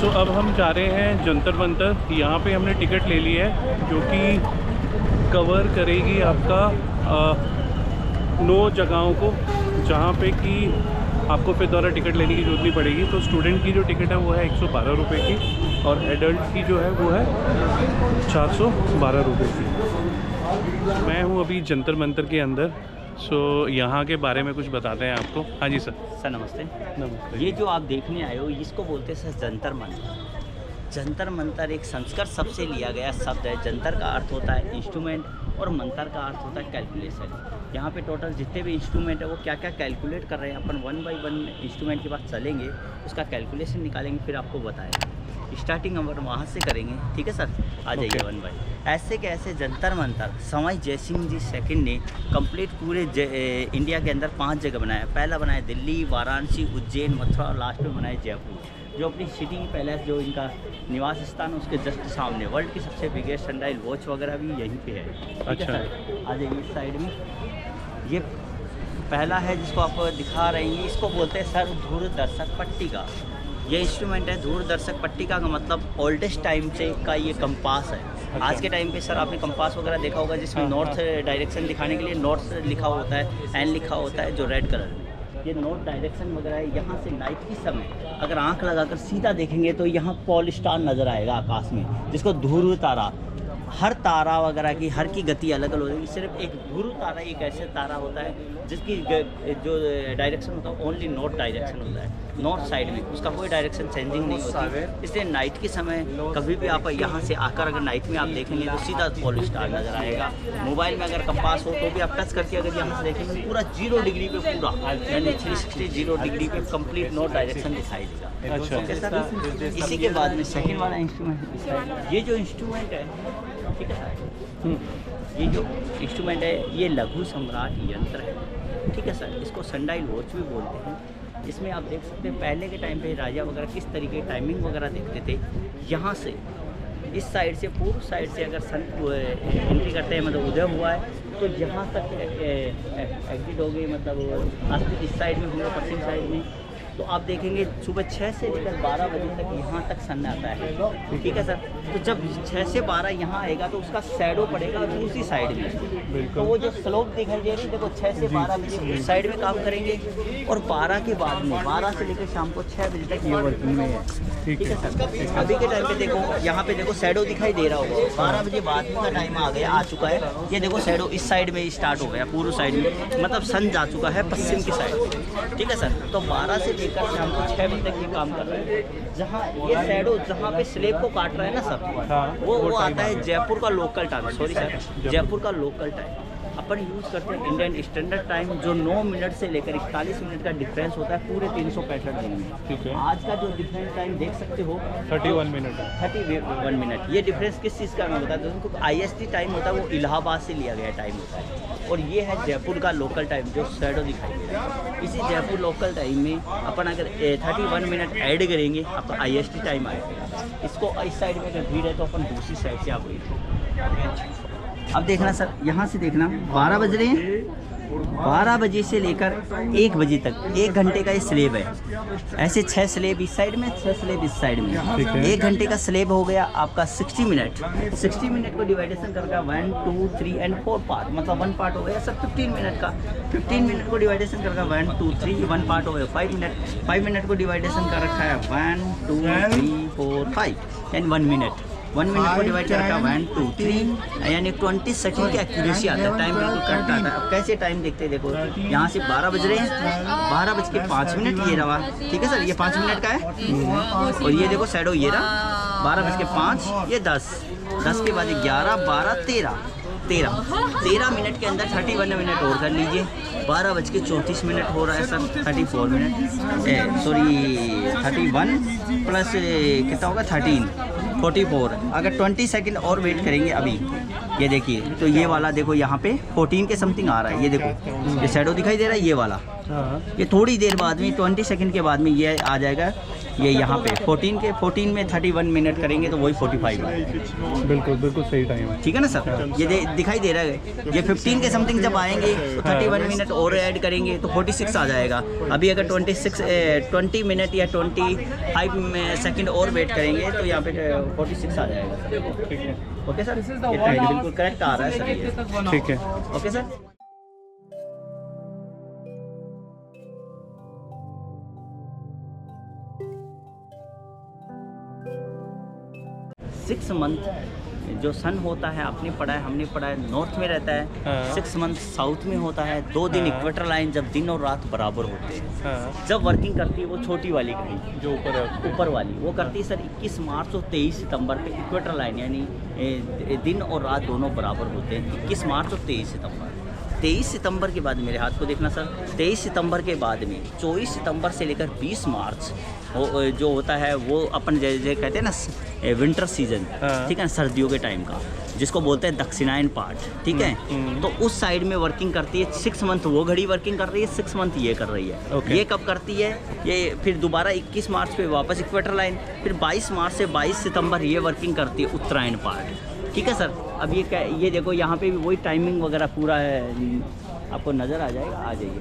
सो अब हम जा रहे हैं जंतर मंतर। यहाँ पे हमने टिकट ले ली है जो कि कवर करेगी आपका 9 जगहों को, जहाँ पे कि आपको फिर दोबारा टिकट लेने की जरूरत नहीं पड़ेगी। तो स्टूडेंट की जो टिकट है वो है 112 रुपये की और एडल्ट की जो है वो है 412 रुपये की। मैं हूँ अभी जंतर मंतर के अंदर। सो यहाँ के बारे में कुछ बताते हैं आपको। हाँ जी सर। सर नमस्ते। नमस्ते। ये जो आप देखने आए हो इसको बोलते हैं सर जंतर मंतर। जंतर मंतर एक संस्कृत शब्द से लिया गया शब्द है। जंतर का अर्थ होता है इंस्ट्रूमेंट और मंतर का अर्थ होता है कैलकुलेशन। यहाँ पे टोटल जितने भी इंस्ट्रूमेंट है वो क्या क्या कैलकुलेट कर रहे हैं, अपन 1 बाय 1 इंस्ट्रूमेंट के पास चलेंगे, उसका कैलकुलेशन निकालेंगे, फिर आपको बताएंगे। स्टार्टिंग हम वहाँ से करेंगे, ठीक है सर? आ जाइए 1 बाय। ऐसे के ऐसे जंतर मंतर सवाई जयसिंह जी सेकंड ने कंप्लीट पूरे इंडिया के अंदर 5 जगह बनाया। पहला बनाया दिल्ली, वाराणसी, उज्जैन, मथुरा और लास्ट में बनाया जयपुर, जो अपनी सिटी पैलेस जो इनका निवास स्थान उसके जस्ट सामने। वर्ल्ड की सबसे बिगेस्ट सनडाइल वॉच वगैरह भी यहीं पे है। अच्छा। आ जाइए इस साइड में। ये पहला है जिसको आप दिखा रहे हैं, इसको बोलते हैं सर दूरदर्शक पट्टिका। ये इंस्ट्रूमेंट है दूरदर्शक पट्टिका का मतलब ओल्डेस्ट टाइम से का ये कंपास है। अच्छा। आज के टाइम पे सर आपने कंपास वगैरह देखा होगा जिसमें नॉर्थ डायरेक्शन दिखाने के लिए नॉर्थ लिखा होता है, एन लिखा होता है जो रेड कलर में। ये नॉर्थ डायरेक्शन वगैरह है। यहाँ से नाइट के समय अगर आंख लगाकर सीधा देखेंगे तो यहाँ पॉल स्टार नज़र आएगा आकाश में, जिसको ध्रुव तारा। हर तारा वगैरह की हर की गति अलग अलग होगी। सिर्फ एक ध्रुव तारा एक ऐसे तारा होता है जिसकी जो डायरेक्शन होता है ओनली नॉर्थ डायरेक्शन होता है, नॉर्थ साइड में, उसका कोई डायरेक्शन चेंजिंग नहीं होता है। इसलिए नाइट के समय कभी भी आप यहाँ से आकर अगर नाइट में आप देखेंगे तो सीधा पॉल स्टार नज़र आएगा। मोबाइल में अगर कंपास हो तो भी आप टच करके अगर यहाँ से देखेंगे पूरा 0 डिग्री पे, पूरा यानी 360 0 डिग्री पे कंप्लीट नॉर्थ डायरेक्शन दिखाई देगा। अच्छा। सर इसी के बाद में सेकेंड वाला इंस्ट्रूमेंट, ये जो इंस्ट्रूमेंट है, ठीक है सर, ये जो इंस्ट्रूमेंट है ये लघु सम्राट यंत्र है, ठीक है सर। इसको सनडाइल वॉच भी बोलते हैं। इसमें आप देख सकते हैं पहले के टाइम पे राजा वगैरह किस तरीके की टाइमिंग वगैरह देखते थे। यहाँ से इस साइड से पूर्व साइड से अगर सन एंट्री करते हैं, मतलब उदय हुआ है, तो यहाँ तक एग्जिट हो गई, मतलब अस्त इस साइड में होंगे, पश्चिम साइड में। तो आप देखेंगे सुबह 6 से लेकर 12 बजे तक यहाँ तक सन आता है, ठीक है सर। तो जब 6 से 12 यहाँ आएगा तो उसका शैडो पड़ेगा दूसरी साइड में। तो वो जो स्लोप दिखाई दे रही है, देखो 6 से 12 बजे उस साइड में काम करेंगे और 12 के बाद में 12 से लेकर शाम को 6 बजे तक ये वर्किंग में है, ठीक है सर। अभी के टाइम पे देखो यहाँ पे देखो शैडो दिखाई दे रहा होगा। 12 बजे बाद में का टाइम आ चुका है। ये देखो शैडो इस साइड में स्टार्ट हो गया, पूर्व साइड में, मतलब सन जा चुका है पश्चिम की साइड, ठीक है सर। तो 12 से लेकर शाम को 6 बजे तक ये काम कर रहे हैं। जहाँ ये शैडो जहाँ पे स्लेब को काट रहा है ना सर, वो आता है जयपुर का local time, sorry sir, Jaipur का लोकल टाइम। अपन यूज़ करते हैं इंडियन स्टैंडर्ड टाइम, जो 9 मिनट से लेकर 41 मिनट का डिफरेंस होता है पूरे 365 दिन में, ठीक है। आज का जो डिफरेंस टाइम देख सकते हो 31 मिनट है। 31 मिनट। ये डिफरेंस किस चीज़ का मैं बता दूँ, उनको IST टाइम होता है, वो इलाहाबाद से लिया गया टाइम होता है। और ये है जयपुर का लोकल टाइम जो शैडो दिखाई दे रहा है। इसी जयपुर लोकल टाइम में अपन अगर 31 मिनट ऐड करेंगे आपका IST टाइम आएगा। इसको इस साइड में अगर भीड़ है तो अपन दूसरी साइड से आप अब देखना सर, यहाँ से देखना 12 बज रहे हैं। 12 बजे से लेकर 1 बजे तक 1 घंटे का ये स्लेब है। ऐसे 6 स्लेब इस साइड में, 6 स्लेब इस साइड में। 1 घंटे का स्लेब हो गया आपका 60 मिनट। 60 मिनट को डिवाइडेशन करके 1 2 3 एंड 4 पार्ट, मतलब 1 पार्ट हो गया सर 15 मिनट का। 15 मिनट को डिवाइडेशन करके 1 2 3 1 पार्ट हो गया 5 मिनट। 5 मिनट को डिवाइडेशन कर रखा है 1 2 3 4 5 एंड 1 मिनट। 1 मिनट को डिवाइड करके 1 2 3 यानी 20 सेकंड की एक्यूरेसी आता है। टाइम बिल्कुल करेक्ट आता है। अब कैसे टाइम देखते हैं, देखो यहाँ से 12 बज रहे हैं, 12 बज के 5 मिनट ये रहा, ठीक है सर, ये 5 मिनट का है। और ये देखो शैडो ये रहा 12 बज के 5, ये 10 के बाद 11 12 13 मिनट के अंदर 31 मिनट और कर लीजिए। 12 बज के 34 मिनट हो रहा है सर, 34 मिनट, सॉरी 31 प्लस कितना होगा 13 44। अगर 20 सेकंड और वेट करेंगे अभी, ये देखिए तो ये वाला देखो यहाँ पे 14 के समथिंग आ रहा है। ये देखो ये शैडो दिखाई दे रहा है, ये वाला। ये थोड़ी देर बाद में 20 सेकंड के बाद में ये आ जाएगा ये यहाँ पे 14 में 31 मिनट करेंगे तो वही 45 है। बिल्कुल बिल्कुल सही टाइम है। ठीक है ना सर, ये दिखाई दे रहा है। ये 15 के समथिंग जब आएंगे तो 31 मिनट और ऐड करेंगे तो 46 आ जाएगा। अभी अगर 20 मिनट या 25 सेकंड और वेट करेंगे तो यहाँ पे 46 आ जाएगा। ठीक है, ओके सर, ये टाइम बिल्कुल करेक्ट आ रहा है सर ये। ठीक है। Okay sir. सिक्स मंथ जो सन होता है, आपने पढ़ा है, हमने पढ़ा है, नॉर्थ में रहता है। हाँ। 6 मंथ साउथ में होता है। 2 दिन हाँ। इक्वेटर लाइन, जब दिन और रात बराबर होते हैं। हाँ। जब वर्किंग करती है वो छोटी वाली घड़ी जो ऊपर है ऊपर वाली, वो करती है सर 21 मार्च और 23 सितंबर पे इक्वेटर लाइन, यानी दिन और रात दोनों बराबर होते हैं। 21 मार्च और 23 सितंबर। 23 सितंबर के बाद, मेरे हाथ को देखना सर, 23 सितंबर के बाद में 24 सितंबर से लेकर 20 मार्च जो होता है वो अपन जैसे कहते हैं ना विंटर सीजन, हाँ। ठीक है ना, सर्दियों के टाइम का, जिसको बोलते हैं दक्षिणायन पार्ट, ठीक है। तो उस साइड में वर्किंग करती है। 6 मंथ वो घड़ी वर्किंग कर रही है, 6 मंथ ये कर रही है। Okay. ये कब करती है? ये फिर दोबारा 21 मार्च पे वापस इक्वेटर लाइन, फिर 22 मार्च से 22 सितंबर ये वर्किंग करती है उत्तरायण पार्ट। ठीक है सर। अब ये देखो यहाँ पे भी वही टाइमिंग वगैरह पूरा है, आपको नज़र आ जाएगा। आ जाइए।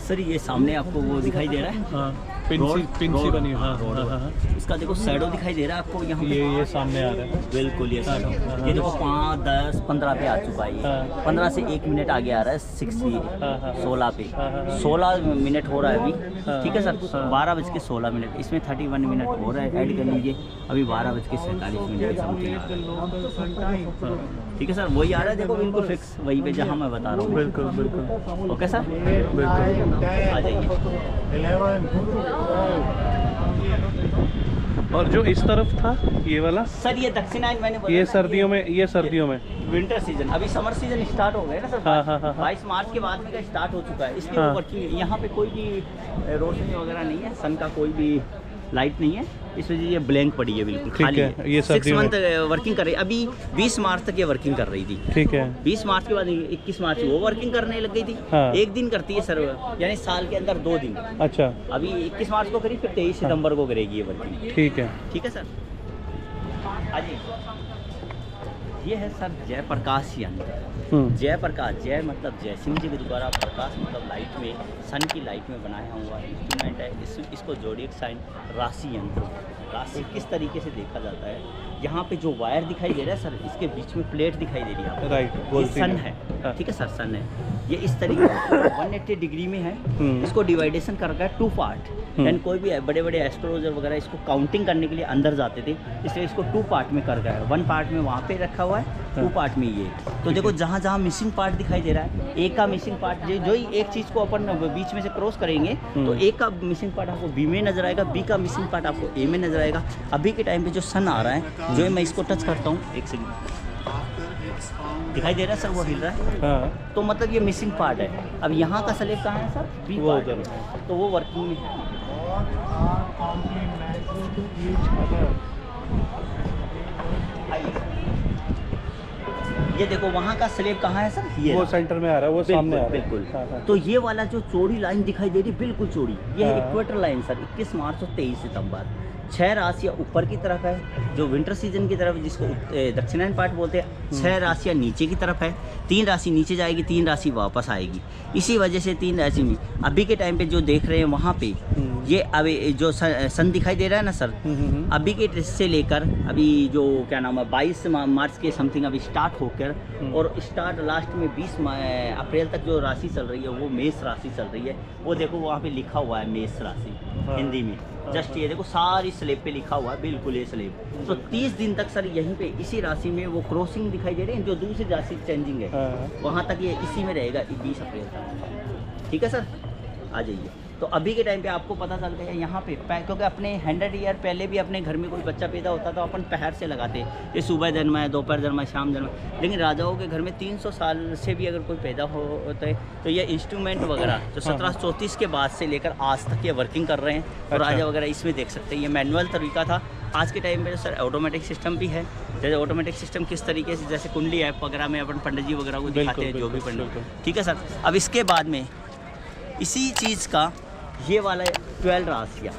सर ये सामने आपको वो दिखाई दे रहा है, हाँ, पिंसी बनी। हाँ, रोड, हाँ, हाँ। इसका देखो शैडो दिखाई दे रहा है आपको यहाँ पे। ये सामने आ रहा है। बिल्कुल ये शैडो। हाँ। ये देखो 5, 10, 15 पे आ चुका है। हाँ। 15 से 1 मिनट आगे आ रहा है 16 पे। हाँ, हाँ। 16 मिनट हो रहा है अभी। हाँ। ठीक है सर। हाँ। 12:16 मिनट, इसमें 31 मिनट हो रहा है, ऐड कर लीजिए। अभी 12:47 मिनट समथिंग आ रहा है। ठीक है सर, वही आ रहा है, देखो बिल्कुल फिक्स वही पे जहाँ मैं बता रहा हूँ। बिल्कुल बिल्कुल। ओके सर, बिल्कुल। आ जाइए। और जो इस तरफ था ये वाला, सर ये दक्षिणायन मैंने बोला ये ना, सर्दियों में, ये सर्दियों में। विंटर सीजन, अभी समर सीजन स्टार्ट हो गया ना सर। हाँ, हाँ, हाँ, हाँ। 22 मार्च के बाद में का स्टार्ट हो चुका है, इसलिए हाँ। वो वर्किंग। यहाँ पे कोई भी रोशनी वगैरह नहीं है, सन का कोई भी लाइट नहीं है, इस वजह से ये ब्लैंक पड़ी है, बिल्कुल ठीक खाली है, है। ये 6 सर्दियों में। मंथ वर्किंग कर रही है। अभी 20 मार्च तक ये वर्किंग कर रही थी। ठीक है। 20 मार्च के बाद 21 मार्च वो वर्किंग करने लग गई थी। हाँ। 1 दिन करती है सर, यानी साल के अंदर 2 दिन। अच्छा, अभी 21 मार्च को करी, फिर 23 सितंबर को करेगी ये वर्किंग। ठीक है। ठीक है सर। आइए, ये है सर जयप्रकाश यंत्र। जयप्रकाश, जय मतलब जय सिंह जी के द्वारा, प्रकाश मतलब लाइट में, सन की लाइट में बनाया हुआ इंस्ट्रूमेंट है। इसको जोड़िए साइन राशि यंत्र। राशि किस तरीके से देखा जाता है, यहाँ पे जो वायर दिखाई दे रहा है सर, इसके बीच में प्लेट दिखाई दे रही है आपको। राइट, ये सन है। हाँ। ठीक है सर, सन है। ये इस तरीके से 180 डिग्री में है। इसको डिवाइडेशन कर रखा है 2 पार्ट। यानी कोई भी बड़े बड़े एस्ट्रोलॉजर वगैरह इसको काउंटिंग करने के लिए अंदर जाते थे, इसलिए इसको 2 पार्ट में कर रखा है। 1 पार्ट में वहाँ पे रखा हुआ है, 2 पार्ट में ये। तो देखो जहाँ जहाँ मिसिंग पार्ट दिखाई दे रहा है, ए का मिसिंग पार्ट, जो ही एक चीज़ को अपन बीच में से क्रॉस करेंगे तो ए का मिसिंग पार्ट आपको बी में नजर आएगा, बी का मिसिंग पार्ट आपको ए में नजर आएगा। अभी के टाइम पे जो सन आ रहा है, जो मैं इसको टच करता हूँ, एक सेकंड, दिखाई दे रहा है सर, वो हिल रहा है। हाँ, तो मतलब ये मिसिंग पार्ट है। अब यहाँ का स्लेब कहाँ है सर? बी वो पार्ट उधर है। तो वो वर्किंग में है। ये देखो वहाँ का स्लेब कहाँ है सर? ये वो सेंटर में आ रहा है, वो सामने आ रहा है। बिल्कुल। हाँ, हाँ। तो ये वाला जो चौड़ी लाइन दिखाई दे रही है, बिल्कुल चौड़ी, ये है हाँ। Equator line sir. 21 मार्च और 23 सितंबर। 6 राशियाँ ऊपर की तरफ है, जो विंटर सीजन की तरफ, जिसको दक्षिणायन पार्ट बोलते हैं। 6 राशियाँ नीचे की तरफ है, 3 राशि नीचे जाएगी, 3 राशि वापस आएगी। इसी वजह से 3 राशि में अभी के टाइम पे जो देख रहे हैं वहाँ पे, ये अभी जो सन दिखाई दे रहा है ना सर, अभी के से लेकर अभी जो क्या नाम है 22 मार्च के समथिंग अभी स्टार्ट होकर, और स्टार्ट लास्ट में 20 अप्रैल तक जो राशि चल रही है वो मेष राशि चल रही है। वो देखो वहाँ पे लिखा हुआ है मेष राशि, हाँ। हिंदी में। जस्ट ये देखो सारी स्लेब पे लिखा हुआ है, बिल्कुल ये स्लेब। तो 30 दिन तक सर यहीं पे इसी राशि में वो क्रॉसिंग दिखाई दे रही है, जो दूसरी राशि चेंजिंग है, हाँ। वहाँ तक ये इसी में रहेगा 20 अप्रैल तक। ठीक है सर, आ जाइए। तो अभी के टाइम पे आपको पता चल गया यहाँ पे, क्योंकि अपने 100 ईयर पहले भी अपने घर में कोई बच्चा पैदा होता था, अपन पहर से लगाते, ये सुबह जन्मा है, दोपहर जन्मा है, शाम जन्मा है। लेकिन राजाओं के घर में 300 साल से भी अगर कोई पैदा होता है तो ये इंस्ट्रूमेंट वगैरह जो 1734 के बाद से लेकर आज तक ये वर्किंग कर रहे हैं। तो अच्छा। राजा वगैरह इसमें देख सकते हैं, ये मैनुअल तरीका था। आज के टाइम पे सर ऑटोमेटिक सिस्टम भी है, जैसे ऑटोमेटिक सिस्टम किस तरीके से, जैसे कुंडली ऐप वगैरह में अपन पंडित जी वगैरह को दिखाते हैं जो भी पंडित, ठीक है सर। अब इसके बाद में इसी चीज़ का ये वाला 12 राशियाँ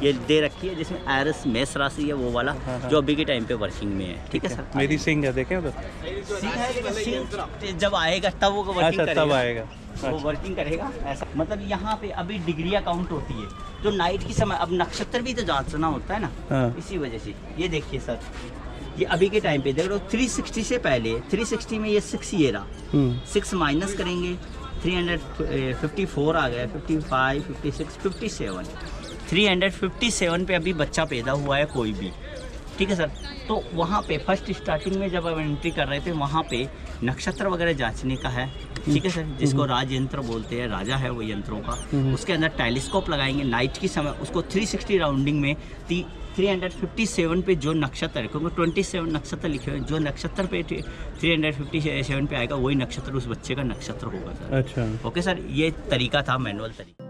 ये दे रखी है, जिसमें एरस मेष राशि है वो वाला, जो अभी के टाइम पे वर्किंग में है, ठीक है सर। मेरी सिंह है, देखें उधर सिंह है, सिंह जब आएगा तब वो वर्किंग करेगा, तब आएगा, वो वर्किंग करेगा ऐसा। मतलब यहाँ पे अभी डिग्रियाँ काउंट होती है, जो नाइट की समय, अब नक्षत्र भी तो जांचना होता है ना, इसी वजह से। ये देखिए सर, ये अभी के टाइम पे देख लो 360 से पहले, 360 में ये 6 ये रहा, 6 माइनस करेंगे 354 आ गया, 55, 56, 57, 357 पे अभी बच्चा पैदा हुआ है कोई भी, ठीक है सर। तो वहाँ पे फर्स्ट स्टार्टिंग में जब हम एंट्री कर रहे थे, वहाँ पे नक्षत्र वगैरह जांचने का है, ठीक है सर, जिसको राज यंत्र बोलते हैं, राजा है वो यंत्रों का। उसके अंदर टेलीस्कोप लगाएंगे नाइट की समय, उसको 360 राउंडिंग में 357 पे जो नक्षत्र है, क्योंकि 27 नक्षत्र लिखे हुए हैं, जो नक्षत्र पे 357 पे आएगा वही नक्षत्र उस बच्चे का नक्षत्र होगा सर। अच्छा, ओके सर, ये तरीका था, मैनुअल तरीका।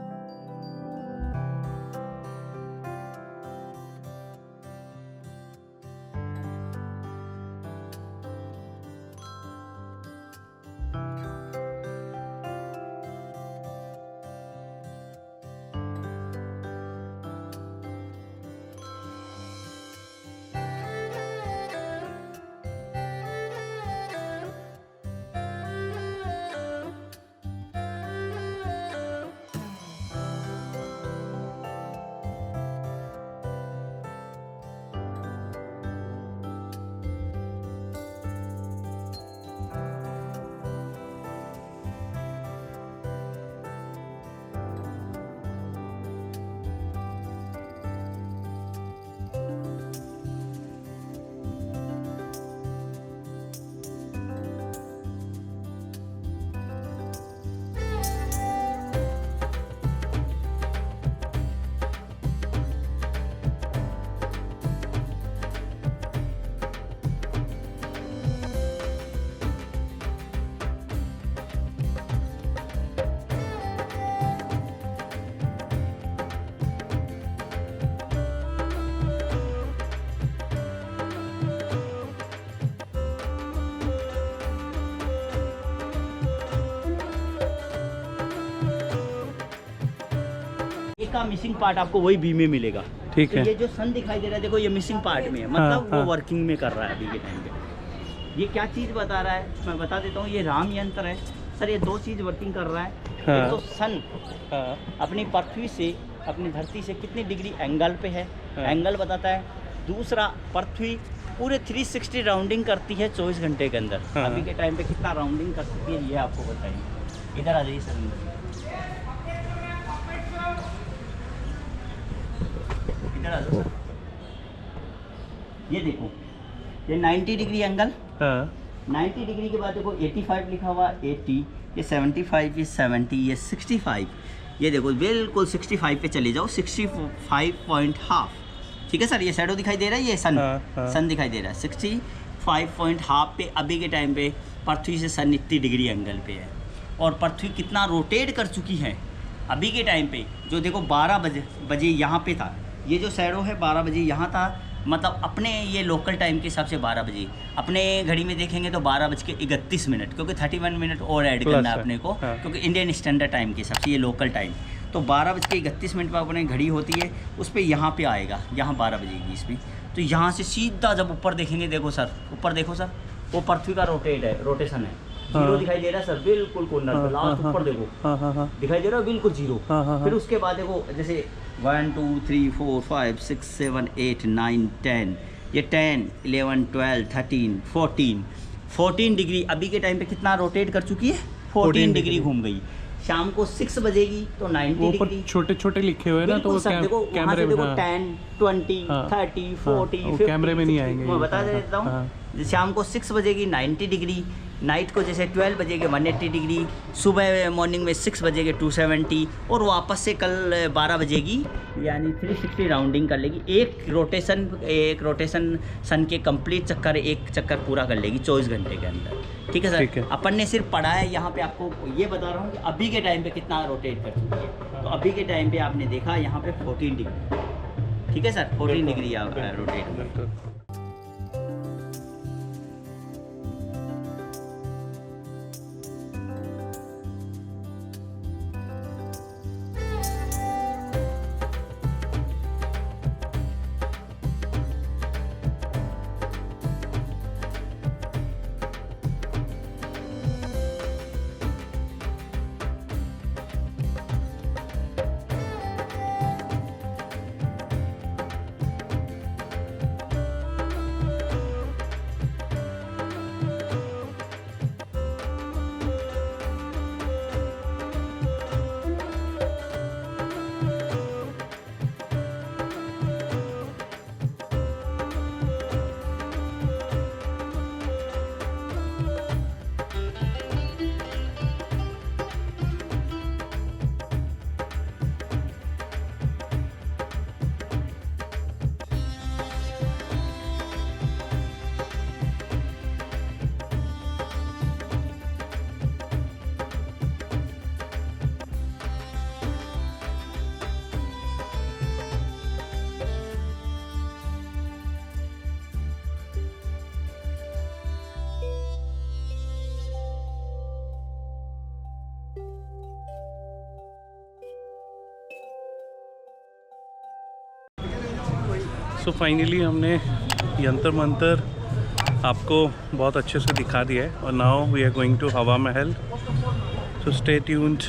का मिसिंग पार्ट आपको वही बी में मिलेगा, ठीक तो है। ये जो सन दिखाई दे रहा है, देखो ये मिसिंग पार्ट में है, मतलब वो वर्किंग में कर रहा है अभी के टाइम पे। ये क्या चीज़ बता रहा है मैं बता देता हूँ, ये राम यंत्र है सर। ये 2 चीज़ वर्किंग कर रहा है, एक तो सन अपनी पृथ्वी से, अपनी धरती से कितनी डिग्री एंगल पे है, एंगल बताता है। दूसरा, पृथ्वी पूरे 360 राउंडिंग करती है 24 घंटे के अंदर। अभी के टाइम पे कितना राउंडिंग कर सकती है ये आपको बताइए। इधर आ जाइए सर, इधर आ जाओ सर। ये देखो, ये 90 डिग्री एंगल, 90 डिग्री के बाद देखो 85 लिखा हुआ, 80, ये 75, ये 70, ये 65, ये देखो बिल्कुल 65 पे चले जाओ, 65.5, ठीक है सर। ये शैडो दिखाई दे रहा है, ये सन, सन दिखाई दे रहा है 65.5 पे अभी के टाइम पे पृथ्वी से सन इतनी डिग्री एंगल पे है। और पृथ्वी कितना रोटेट कर चुकी है अभी के टाइम पे, जो देखो 12 बजे यहाँ पे था, ये जो शैडो है 12 बजे यहाँ था, मतलब अपने ये लोकल टाइम के हिसाब से 12 बजे, अपने घड़ी में देखेंगे तो 12:31, क्योंकि 31 मिनट और ऐड करना है अपने को, क्योंकि इंडियन स्टैंडर्ड टाइम के हिसाब से ये लोकल टाइम, तो 12:31 पर अपने घड़ी होती है, उस पर यहाँ पे आएगा, यहाँ 12 बजेगी इसमें। तो यहाँ से सीधा जब ऊपर देखेंगे, देखो सर ऊपर देखो सर, वो पृथ्वी का रोटेशन है, जीरो दिखाई दे रहा है सर, बिल्कुल कॉर्नर पे लास्ट ऊपर देखो दिखाई दे रहा है बिल्कुल जीरो। फिर उसके बाद देखो जैसे 1 2 3 4 5 6 7 8 9 10, ये 10 11 12 13 14 डिग्री अभी के टाइम पे कितना रोटेट कर चुकी है, 14 डिग्री घूम गई। शाम को 6 बजेगी तो 90 डिग्री, छोटे छोटे लिखे हुए ना, तो वो कैमरे में 10 20 30 40 कैमरे में नहीं आएंगे। मैं बता देता हूँ, शाम को 6 बजेगी 90 डिग्री, नाइट को जैसे 12 बजेगे 180 डिग्री, सुबह मॉर्निंग में 6 बजेगे 270, और वापस से कल 12 बजेगी यानी 360 राउंडिंग कर लेगी। एक रोटेशन सन के कंप्लीट चक्कर, एक चक्कर पूरा कर लेगी 24 घंटे के अंदर, ठीक है सर। अपन ने सिर्फ पढ़ा है, यहाँ पे आपको ये बता रहा हूँ कि अभी के टाइम पे कितना रोटेट कर चुकी है। तो अभी के टाइम पे आपने देखा यहाँ पे 14 डिग्री, ठीक है sir, 14 degree rotate. So finally हमने यंतर मंतर आपको बहुत अच्छे से दिखा दिया है और now we are going to Hawa Mahal, so stay tuned.